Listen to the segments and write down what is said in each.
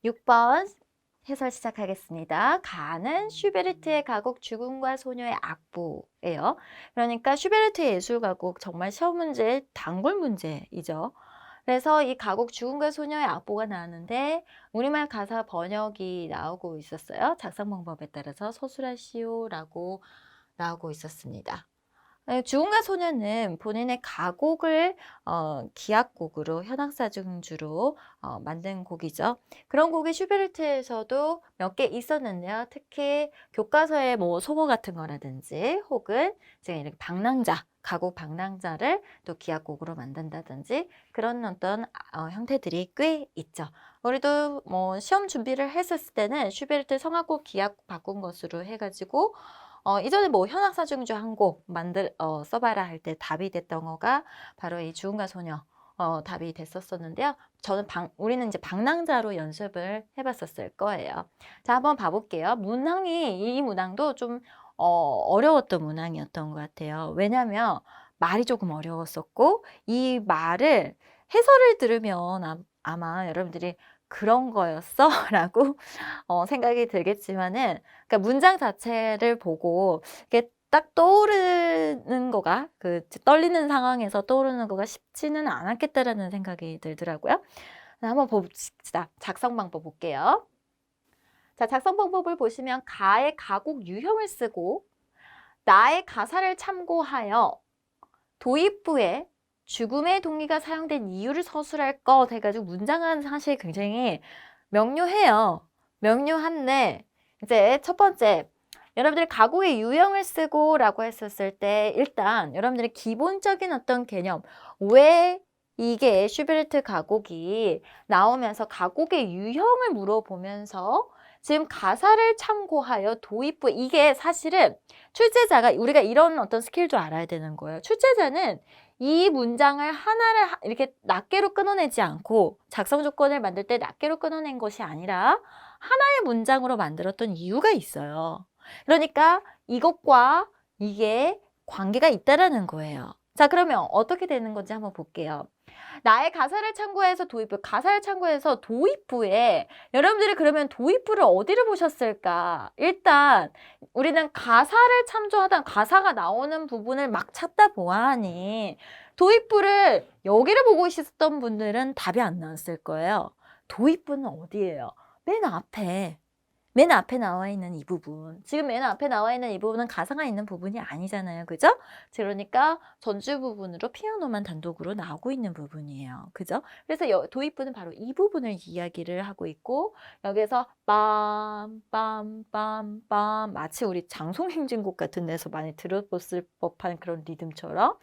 6번 해설 시작하겠습니다. 가는 슈베르트의 가곡 죽음과 소녀의 악보예요. 그러니까 슈베르트의 예술가곡 정말 시험 문제, 단골 문제이죠. 그래서 이 가곡 죽음과 소녀의 악보가 나왔는데 우리말 가사 번역이 나오고 있었어요. 작성 방법에 따라서 서술하시오라고 나오고 있었습니다. 죽음과 소녀는 본인의 가곡을 기악곡으로 현악사중주로 만든 곡이죠. 그런 곡이 슈베르트에서도 몇 개 있었는데요. 특히 교과서의 뭐 소거 같은 거라든지 혹은 지금 이렇게 방랑자, 가곡 방랑자를 또 기악곡으로 만든다든지 그런 어떤 형태들이 꽤 있죠. 우리도 뭐 시험 준비를 했었을 때는 슈베르트 성악곡 기악 바꾼 것으로 해가지고 이전에 뭐 현악사중주 한 곡 써봐라 할 때 답이 됐던 거가 바로 이 죽음과 소녀 답이 됐었었는데요. 우리는 이제 방랑자로 연습을 해봤었을 거예요. 자, 한번 봐볼게요. 이 문항도 좀 어려웠던 문항이었던 것 같아요. 왜냐하면 말이 조금 어려웠었고 이 말을 해설을 들으면 아마 여러분들이 그런 거였어? 라고 생각이 들겠지만은 그러니까 문장 자체를 보고 이게 딱 떠오르는 거가 떨리는 상황에서 떠오르는 거가 쉽지는 않았겠다라는 생각이 들더라고요. 한번 봅시다. 작성 방법 볼게요. 자, 작성 방법을 보시면 가의 가곡 유형을 쓰고 나의 가사를 참고하여 도입부에 죽음의 동의가 사용된 이유를 서술할 것 해가지고 문장은 사실 굉장히 명료해요. 명료한데 이제 첫 번째 여러분들이 가곡의 유형을 쓰고 라고 했었을 때 일단 여러분들이 기본적인 어떤 개념 왜 이게 슈베르트 가곡이 나오면서 가곡의 유형을 물어보면서 지금 가사를 참고하여 도입부 이게 사실은 출제자가 우리가 이런 어떤 스킬도 알아야 되는 거예요. 출제자는 이 문장을 하나를 이렇게 낱개로 끊어내지 않고 작성 조건을 만들 때 낱개로 끊어낸 것이 아니라 하나의 문장으로 만들었던 이유가 있어요. 그러니까 이것과 이게 관계가 있다라는 거예요. 자, 그러면 어떻게 되는 건지 한번 볼게요. 나의 가사를 참고해서 도입부에 여러분들이 그러면 도입부를 어디를 보셨을까? 일단 우리는 가사를 참조하다 가사가 나오는 부분을 막 찾다 보아하니 도입부를 여기를 보고 있었던 분들은 답이 안 나왔을 거예요. 도입부는 어디예요? 맨 앞에 나와 있는 이 부분. 지금 맨 앞에 나와 있는 이 부분은 가사가 있는 부분이 아니잖아요. 그죠? 그러니까 전주 부분으로 피아노만 단독으로 나오고 있는 부분이에요. 그죠? 그래서 도입부는 바로 이 부분을 이야기를 하고 있고 여기서 빰빰빰빰 마치 우리 장송행진곡 같은 데서 많이 들어봤을 법한 그런 리듬처럼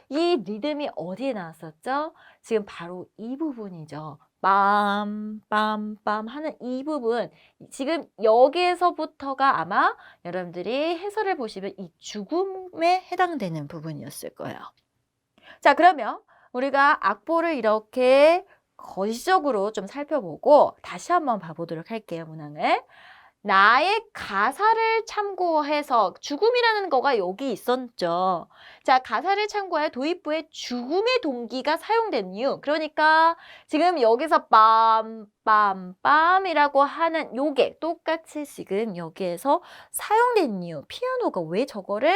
이 리듬이 어디에 나왔었죠? 지금 바로 이 부분이죠. 빰빰빰 하는 이 부분 지금 여기에서부터가 아마 여러분들이 해설을 보시면 이 죽음에 해당되는 부분이었을 거예요. 자, 그러면 우리가 악보를 이렇게 거시적으로 좀 살펴보고 다시 한번 봐보도록 할게요, 문항을. 나의 가사를 참고해서 죽음이라는 거가 여기 있었죠. 자, 가사를 참고해 도입부에 죽음의 동기가 사용된 이유. 그러니까 지금 여기서 빰빰빰이라고 하는 요게 똑같이 지금 여기에서 사용된 이유. 피아노가 왜 저거를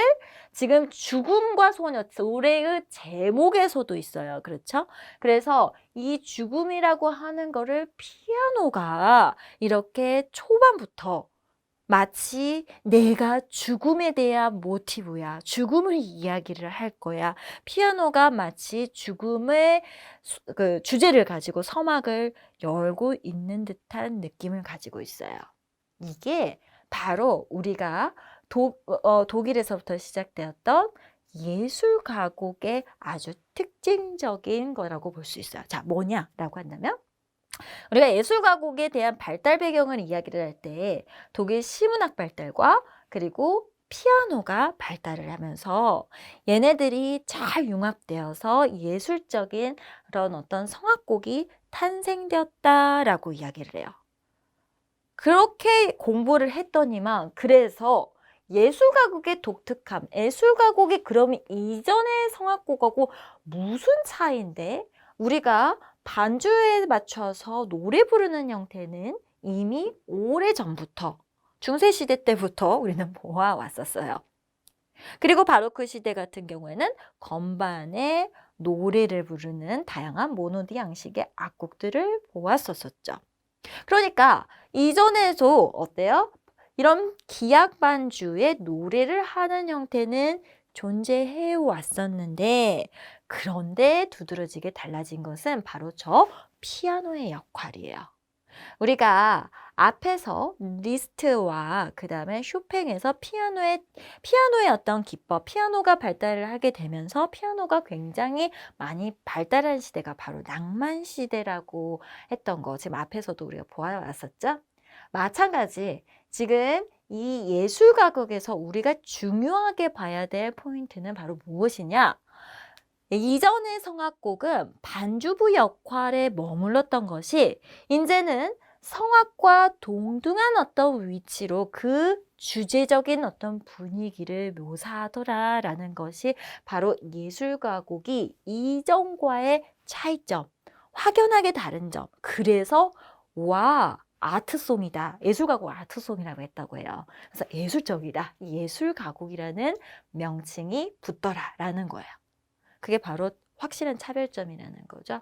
지금 죽음과 소녀 노래의 제목에서도 있어요. 그렇죠? 그래서 이 죽음이라고 하는 거를 피아노가 이렇게 초반부터 마치 내가 죽음에 대한 모티브야. 죽음을 이야기를 할 거야. 피아노가 마치 죽음의 주제를 가지고 서막을 열고 있는 듯한 느낌을 가지고 있어요. 이게 바로 우리가 독일에서부터 시작되었던 예술 가곡의 아주 특징적인 거라고 볼 수 있어요. 자, 뭐냐라고 한다면 우리가 예술 가곡에 대한 발달 배경을 이야기를 할 때 독일 시문학 발달과 그리고 피아노가 발달을 하면서 얘네들이 잘 융합되어서 예술적인 그런 어떤 성악곡이 탄생되었다라고 이야기를 해요. 그렇게 공부를 했더니만 그래서 예술 가곡의 독특함, 예술 가곡이 그러면 이전의 성악곡하고 무슨 차이인데 우리가 반주에 맞춰서 노래 부르는 형태는 이미 오래전부터 중세시대 때부터 우리는 보아왔었어요. 그리고 바로크 시대 같은 경우에는 건반에 노래를 부르는 다양한 모노디 양식의 악곡들을 보았었죠. 그러니까 이전에도 어때요? 이런 기악 반주의 노래를 하는 형태는 존재해 왔었는데, 그런데 두드러지게 달라진 것은 바로 저 피아노의 역할이에요. 우리가 앞에서 리스트와 그 다음에 쇼팽에서 피아노의 어떤 기법, 피아노가 발달을 하게 되면서 피아노가 굉장히 많이 발달한 시대가 바로 낭만 시대라고 했던 거 지금 앞에서도 우리가 보아왔었죠. 마찬가지 지금 이 예술 가곡에서 우리가 중요하게 봐야 될 포인트는 바로 무엇이냐? 이전의 성악곡은 반주부 역할에 머물렀던 것이 이제는 성악과 동등한 어떤 위치로 그 주제적인 어떤 분위기를 묘사하더라라는 것이 바로 예술가곡이 이전과의 차이점, 확연하게 다른 점. 그래서 와, 아트송이다. 예술가곡 아트송이라고 했다고 해요. 그래서 예술적이다. 예술가곡이라는 명칭이 붙더라라는 거예요. 그게 바로 확실한 차별점이라는 거죠.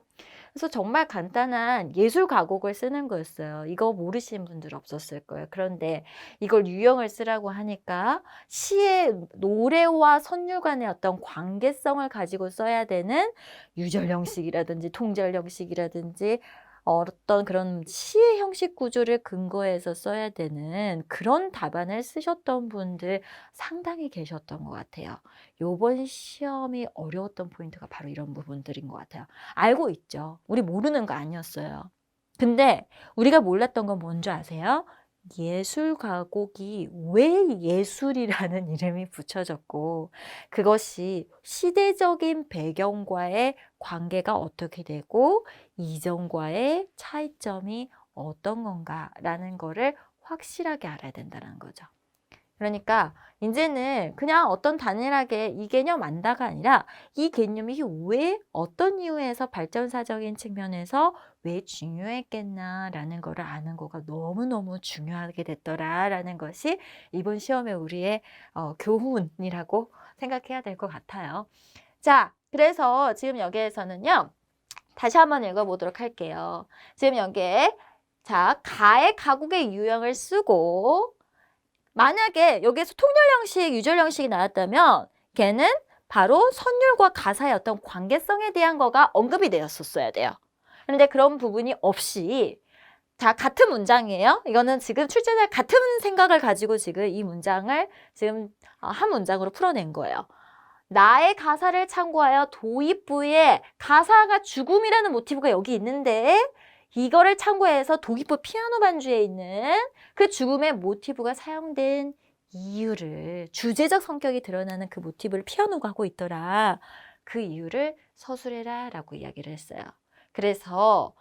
그래서 정말 간단한 예술 가곡을 쓰는 거였어요. 이거 모르시는 분들 없었을 거예요. 그런데 이걸 유형을 쓰라고 하니까 시의 노래와 선율 간의 어떤 관계성을 가지고 써야 되는 유절 형식이라든지 통절 형식이라든지 어떤 그런 시의 형식 구조를 근거해서 써야 되는 그런 답안을 쓰셨던 분들 상당히 계셨던 것 같아요. 요번 시험이 어려웠던 포인트가 바로 이런 부분들인 것 같아요. 알고 있죠. 우리 모르는 거 아니었어요. 근데 우리가 몰랐던 건 뭔지 아세요? 예술 가곡이 왜 예술이라는 이름이 붙여졌고 그것이 시대적인 배경과의 관계가 어떻게 되고 이전과의 차이점이 어떤 건가라는 거를 확실하게 알아야 된다는 거죠. 그러니까 이제는 그냥 어떤 단일하게 이 개념 안다가 아니라 이 개념이 왜 어떤 이유에서 발전사적인 측면에서 왜 중요했겠나라는 거를 아는 거가 너무너무 중요하게 됐더라라는 것이 이번 시험에 우리의 교훈이라고 생각해야 될 것 같아요. 자, 그래서 지금 여기에서는요. 다시 한번 읽어보도록 할게요. 지금 여기에 자, 가의 가국의 유형을 쓰고 만약에 여기에서 통렬 형식, 유절 형식이 나왔다면 걔는 바로 선율과 가사의 어떤 관계성에 대한 거가 언급이 되었었어야 돼요. 그런데 그런 부분이 없이 자, 같은 문장이에요. 이거는 지금 출제자 같은 생각을 가지고 지금 이 문장을 지금 한 문장으로 풀어낸 거예요. 나의 가사를 참고하여 도입부에 가사가 죽음이라는 모티브가 여기 있는데 이거를 참고해서 도입부 피아노 반주에 있는 그 죽음의 모티브가 사용된 이유를 주제적 성격이 드러나는 그 모티브를 피아노가 하고 있더라. 그 이유를 서술해라 라고 이야기를 했어요. 그래서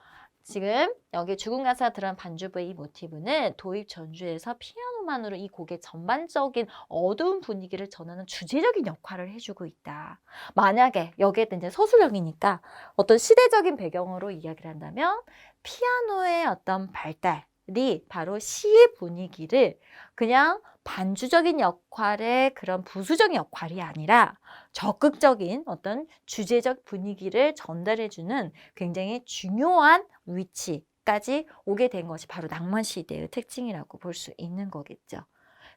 지금 여기 죽음 가사가 들어간 반주부의 이 모티브는 도입 전주에서 피아노만으로 이 곡의 전반적인 어두운 분위기를 전하는 주제적인 역할을 해주고 있다. 만약에 여기에 이제 서술형이니까 어떤 시대적인 배경으로 이야기를 한다면 피아노의 어떤 발달이 바로 시의 분위기를 그냥 반주적인 역할의 그런 부수적인 역할이 아니라 적극적인 어떤 주제적 분위기를 전달해주는 굉장히 중요한 위치까지 오게 된 것이 바로 낭만 시대의 특징이라고 볼 수 있는 거겠죠.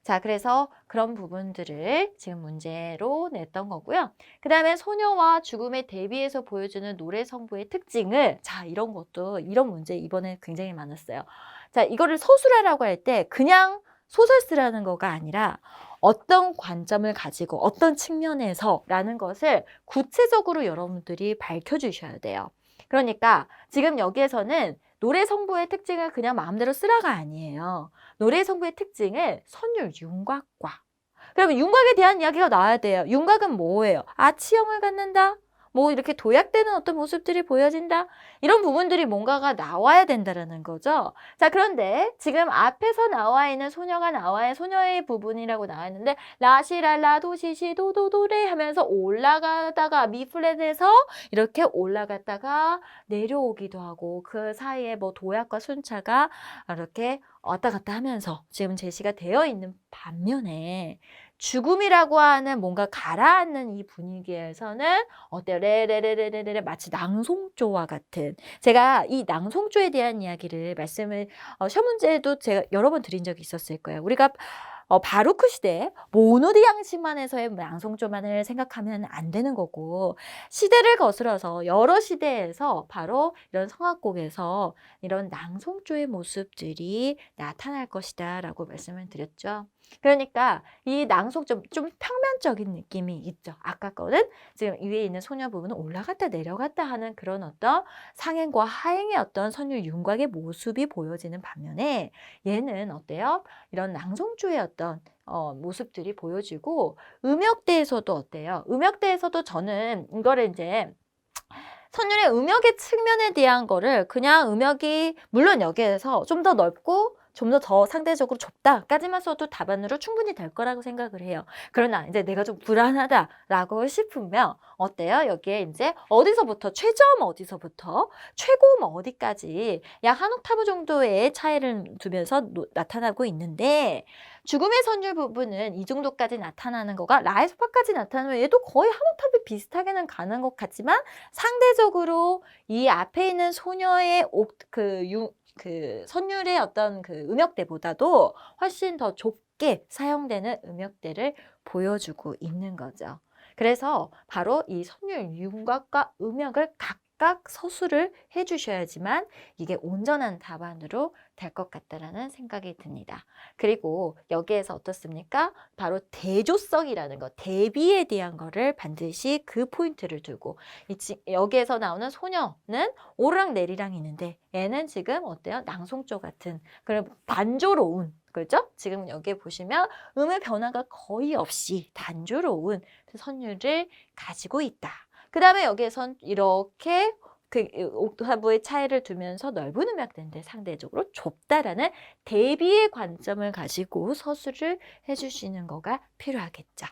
자, 그래서 그런 부분들을 지금 문제로 냈던 거고요. 그 다음에 소녀와 죽음에 대비해서 보여주는 노래 성부의 특징을 자, 이런 것도 이런 문제 이번에 굉장히 많았어요. 자, 이거를 서술하라고 할 때 그냥 소설 쓰라는 거가 아니라 어떤 관점을 가지고 어떤 측면에서라는 것을 구체적으로 여러분들이 밝혀주셔야 돼요. 그러니까 지금 여기에서는 노래 성부의 특징을 그냥 마음대로 쓰라가 아니에요. 노래 성부의 특징을 선율, 윤곽과 그러면 윤곽에 대한 이야기가 나와야 돼요. 윤곽은 뭐예요? 아치형을 갖는다? 뭐 이렇게 도약되는 어떤 모습들이 보여진다. 이런 부분들이 뭔가가 나와야 된다라는 거죠. 자, 그런데 지금 앞에서 나와 있는 소녀가 나와 있는 소녀의 부분이라고 나와 있는데 라시랄라 도시시 도도도레 하면서 올라가다가 미 플랫에서 이렇게 올라갔다가 내려오기도 하고 그 사이에 뭐 도약과 순차가 이렇게 왔다 갔다 하면서 지금 제시가 되어 있는 반면에 죽음이라고 하는 뭔가 가라앉는 이 분위기에서는 어때요? 레레레레레레 마치 낭송조와 같은 제가 이 낭송조에 대한 이야기를 말씀을 시험 문제도 제가 여러 번 드린 적이 있었을 거예요. 우리가 바로크 시대 모노디 양식만 해서의 낭송조만을 생각하면 안 되는 거고 시대를 거슬러서 여러 시대에서 바로 이런 성악곡에서 이런 낭송조의 모습들이 나타날 것이다 라고 말씀을 드렸죠. 그러니까 이 낭송조 좀 평면적인 느낌이 있죠. 아까 거는 지금 위에 있는 소녀 부분은 올라갔다 내려갔다 하는 그런 어떤 상행과 하행의 어떤 선율 윤곽의 모습이 보여지는 반면에 얘는 어때요? 이런 낭송조의 어떤 모습들이 보여지고 음역대에서도 어때요? 음역대에서도 저는 이거를 이제 선율의 음역의 측면에 대한 거를 그냥 음역이 물론 여기에서 좀 더 넓고 좀 더 상대적으로 좁다까지만 써도 답안으로 충분히 될 거라고 생각을 해요. 그러나 이제 내가 좀 불안하다라고 싶으면 어때요? 여기에 이제 어디서부터 최저음 어디서부터 최고음 어디까지 약 한 옥타브 정도의 차이를 두면서 나타나고 있는데 죽음의 선율 부분은 이 정도까지 나타나는 거가 라이소파까지 나타나면 얘도 거의 한 옥타브 비슷하게는 가는 것 같지만 상대적으로 이 앞에 있는 소녀의 그 선율의 어떤 그 음역대보다도 훨씬 더 좁게 사용되는 음역대를 보여주고 있는 거죠. 그래서 바로 이 선율 윤곽과 음역을 각각 서술을 해주셔야지만 이게 온전한 답안으로 될 것 같다라는 생각이 듭니다. 그리고 여기에서 어떻습니까? 바로 대조성이라는 것, 대비에 대한 거를 반드시 그 포인트를 두고 여기에서 나오는 소녀는 오르락 내리락 있는데 얘는 지금 어때요? 낭송조 같은 그런 단조로운 그렇죠? 지금 여기에 보시면 음의 변화가 거의 없이 단조로운 선율을 가지고 있다. 그 다음에 여기에선 이렇게 그 옥타브의 차이를 두면서 넓은 음역대인데 상대적으로 좁다라는 대비의 관점을 가지고 서술을 해주시는 거가 필요하겠죠.